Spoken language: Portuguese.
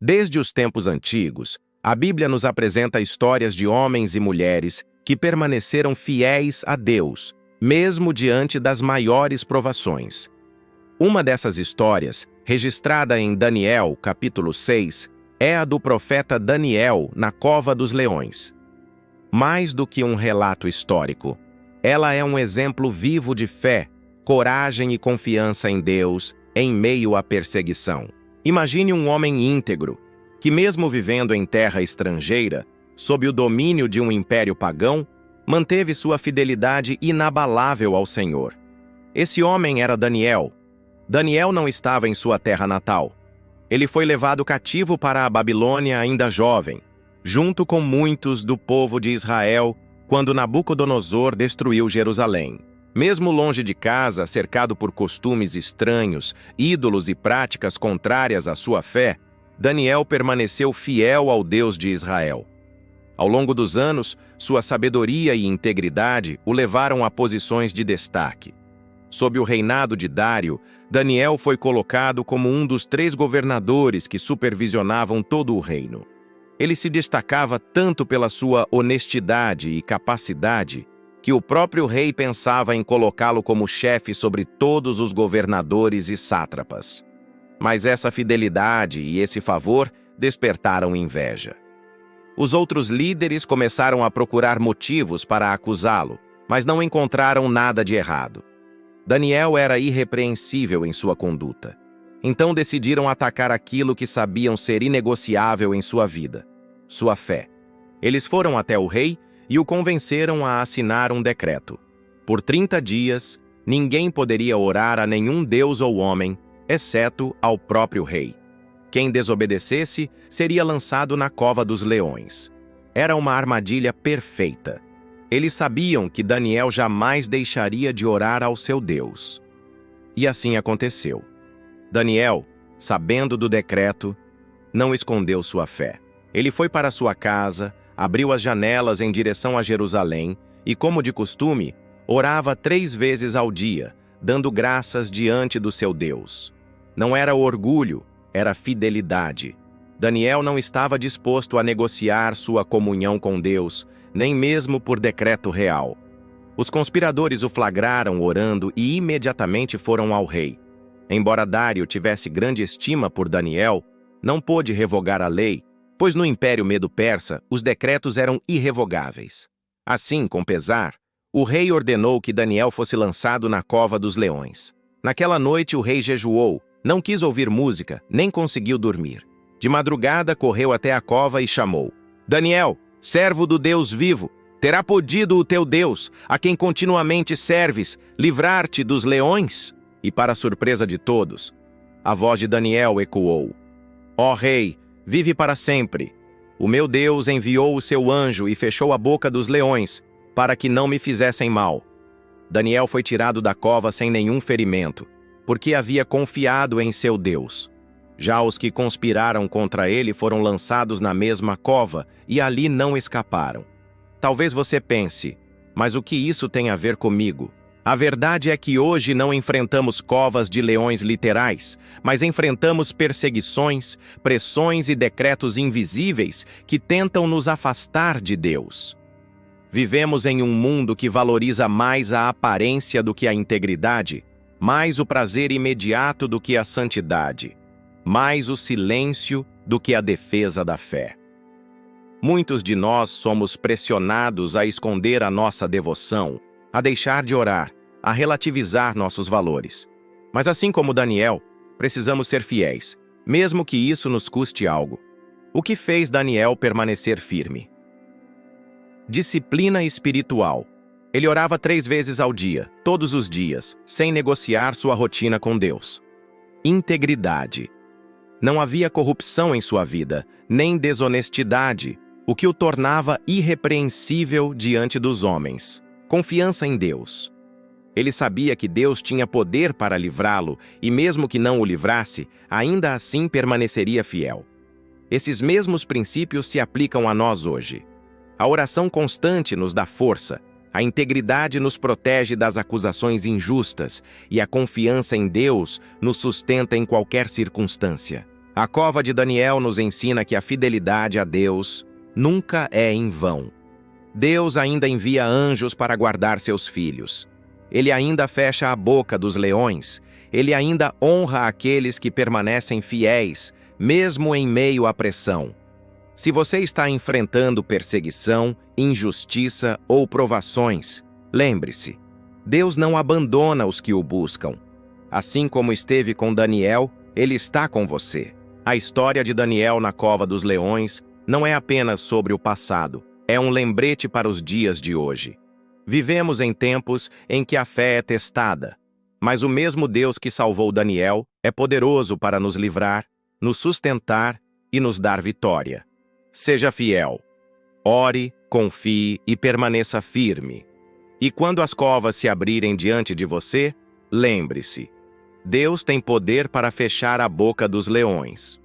Desde os tempos antigos, a Bíblia nos apresenta histórias de homens e mulheres que permaneceram fiéis a Deus, mesmo diante das maiores provações. Uma dessas histórias, registrada em Daniel, capítulo 6, é a do profeta Daniel na cova dos leões. Mais do que um relato histórico, ela é um exemplo vivo de fé, coragem e confiança em Deus em meio à perseguição. Imagine um homem íntegro, que mesmo vivendo em terra estrangeira, sob o domínio de um império pagão, manteve sua fidelidade inabalável ao Senhor. Esse homem era Daniel. Daniel não estava em sua terra natal. Ele foi levado cativo para a Babilônia ainda jovem, junto com muitos do povo de Israel, quando Nabucodonosor destruiu Jerusalém. Mesmo longe de casa, cercado por costumes estranhos, ídolos e práticas contrárias à sua fé, Daniel permaneceu fiel ao Deus de Israel. Ao longo dos anos, sua sabedoria e integridade o levaram a posições de destaque. Sob o reinado de Dário, Daniel foi colocado como um dos 3 governadores que supervisionavam todo o reino. Ele se destacava tanto pela sua honestidade e capacidade que o próprio rei pensava em colocá-lo como chefe sobre todos os governadores e sátrapas. Mas essa fidelidade e esse favor despertaram inveja. Os outros líderes começaram a procurar motivos para acusá-lo, mas não encontraram nada de errado. Daniel era irrepreensível em sua conduta. Então decidiram atacar aquilo que sabiam ser inegociável em sua vida, sua fé. Eles foram até o rei e o convenceram a assinar um decreto. Por 30 dias, ninguém poderia orar a nenhum deus ou homem, exceto ao próprio rei. Quem desobedecesse seria lançado na cova dos leões. Era uma armadilha perfeita. Eles sabiam que Daniel jamais deixaria de orar ao seu Deus. E assim aconteceu. Daniel, sabendo do decreto, não escondeu sua fé. Ele foi para sua casa, abriu as janelas em direção a Jerusalém e, como de costume, orava 3 vezes ao dia, dando graças diante do seu Deus. Não era orgulho, era fidelidade. Daniel não estava disposto a negociar sua comunhão com Deus, nem mesmo por decreto real. Os conspiradores o flagraram orando e imediatamente foram ao rei. Embora Dário tivesse grande estima por Daniel, não pôde revogar a lei, pois no Império Medo-Persa os decretos eram irrevogáveis. Assim, com pesar, o rei ordenou que Daniel fosse lançado na cova dos leões. Naquela noite o rei jejuou, não quis ouvir música, nem conseguiu dormir. De madrugada correu até a cova e chamou: Daniel, servo do Deus vivo, terá podido o teu Deus, a quem continuamente serves, livrar-te dos leões? E para surpresa de todos, a voz de Daniel ecoou: Ó rei, vive para sempre. O meu Deus enviou o seu anjo e fechou a boca dos leões, para que não me fizessem mal. Daniel foi tirado da cova sem nenhum ferimento, porque havia confiado em seu Deus. Já os que conspiraram contra ele foram lançados na mesma cova e ali não escaparam. Talvez você pense, mas o que isso tem a ver comigo? A verdade é que hoje não enfrentamos covas de leões literais, mas enfrentamos perseguições, pressões e decretos invisíveis que tentam nos afastar de Deus. Vivemos em um mundo que valoriza mais a aparência do que a integridade, mais o prazer imediato do que a santidade, mais o silêncio do que a defesa da fé. Muitos de nós somos pressionados a esconder a nossa devoção, a deixar de orar, a relativizar nossos valores. Mas assim como Daniel, precisamos ser fiéis, mesmo que isso nos custe algo. O que fez Daniel permanecer firme? Disciplina espiritual. Ele orava 3 vezes ao dia, todos os dias, sem negociar sua rotina com Deus. Integridade. Não havia corrupção em sua vida, nem desonestidade, o que o tornava irrepreensível diante dos homens. Confiança em Deus. Ele sabia que Deus tinha poder para livrá-lo e, mesmo que não o livrasse, ainda assim permaneceria fiel. Esses mesmos princípios se aplicam a nós hoje. A oração constante nos dá força, a integridade nos protege das acusações injustas e a confiança em Deus nos sustenta em qualquer circunstância. A cova de Daniel nos ensina que a fidelidade a Deus nunca é em vão. Deus ainda envia anjos para guardar seus filhos. Ele ainda fecha a boca dos leões. Ele ainda honra aqueles que permanecem fiéis, mesmo em meio à pressão. Se você está enfrentando perseguição, injustiça ou provações, lembre-se, Deus não abandona os que o buscam. Assim como esteve com Daniel, Ele está com você. A história de Daniel na cova dos leões não é apenas sobre o passado, é um lembrete para os dias de hoje. Vivemos em tempos em que a fé é testada, mas o mesmo Deus que salvou Daniel é poderoso para nos livrar, nos sustentar e nos dar vitória. Seja fiel. Ore, confie e permaneça firme. E quando as covas se abrirem diante de você, lembre-se, Deus tem poder para fechar a boca dos leões.